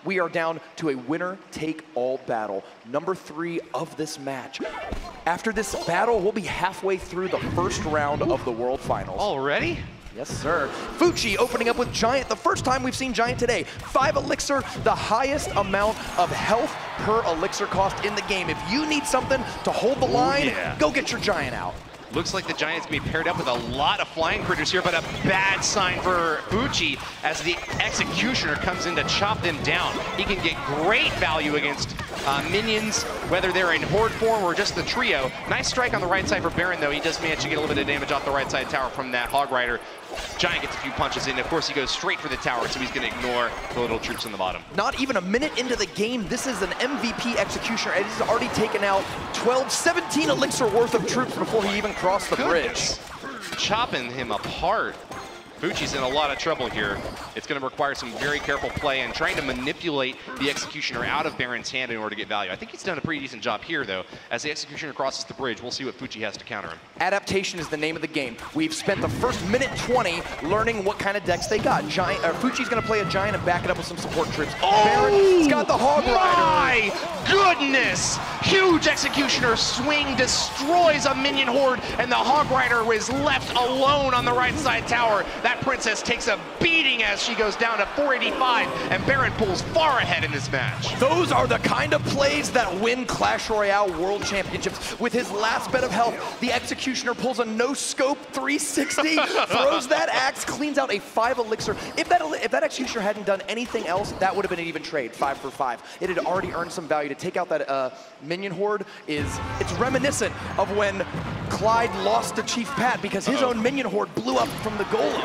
we are down to a winner-take-all battle, number 3 of this match. After this battle, we'll be halfway through the first round of the World Finals. Already? Yes, sir. Fuchi opening up with Giant, the first time we've seen Giant today. 5 elixir, the highest amount of health per elixir cost in the game. If you need something to hold the line, go get your Giant out. Looks like the Giant's gonna be paired up with a lot of flying critters here, but a bad sign for Fuchi as the Executioner comes in to chop them down. He can get great value against minions, whether they're in horde form or just the trio. Nice strike on the right side for Berin, though. He does manage to get a little bit of damage off the right side tower from that Hog Rider. Giant gets a few punches in. Of course, he goes straight for the tower, so he's going to ignore the little troops on the bottom. Not even a minute into the game, this is an MVP Executioner, and he's already taken out 17 elixir worth of troops before he even crossed the bridge. Chopping him apart. Fuchi's in a lot of trouble here. It's going to require some very careful play and trying to manipulate the Executioner out of Berin's hand in order to get value. I think he's done a pretty decent job here, though. As the Executioner crosses the bridge, we'll see what Fuchi has to counter him. Adaptation is the name of the game. We've spent the first minute 20 learning what kind of decks they got. Fuchi's going to play a Giant and back it up with some support troops. Berin's got the Hog Rider. My goodness! Huge Executioner swing destroys a minion horde, and the Hog Rider is left alone on the right side tower. That Princess takes a beating as she goes down to 485, and Berin pulls far ahead in this match. Those are the kind of plays that win Clash Royale World Championships. With his last bit of health, the Executioner pulls a no-scope 360, throws that axe, cleans out a 5 elixir. If that Executioner hadn't done anything else, that would have been an even trade, 5 for 5. It had already earned some value. To take out that minion horde it's reminiscent of when Clyde lost to Chief Pat because his own minion horde blew up from the golem.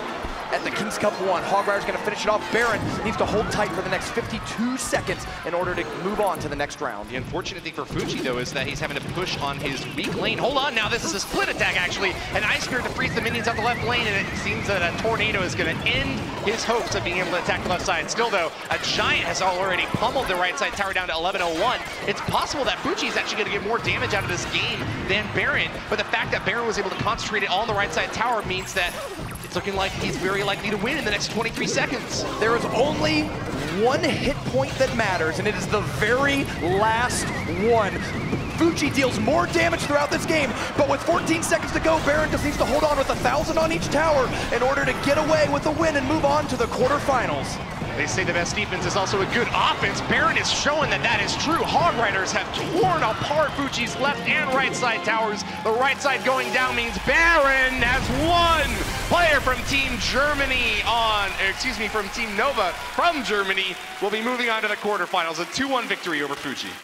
At the King's Cup 1, Hog Rider's gonna finish it off. Berin needs to hold tight for the next 52 seconds in order to move on to the next round. The unfortunate thing for Fuchi, though, is that he's having to push on his weak lane. Hold on, now this is a split attack, actually. An Ice Spirit to freeze the minions out the left lane, and it seems that a Tornado is gonna end his hopes of being able to attack the left side. Still, though, a Giant has already pummeled the right side tower down to 1101. It's possible that Fuchi is actually gonna get more damage out of this game than Berin, but the fact that Berin was able to concentrate it all on the right side tower means that it's looking like he's very likely to win in the next 23 seconds. There is only one hit point that matters, and it is the very last one. Fuchi deals more damage throughout this game, but with 14 seconds to go, Berin just needs to hold on with 1,000 on each tower in order to get away with the win and move on to the quarterfinals. They say the best defense is also a good offense. Berin is showing that that is true. Hog Riders have torn apart Fuchi's left and right side towers. The right side going down means Berin has won. Player from Team Germany from Team Nova from Germany will be moving on to the quarterfinals. A 2-1 victory over Fuchi.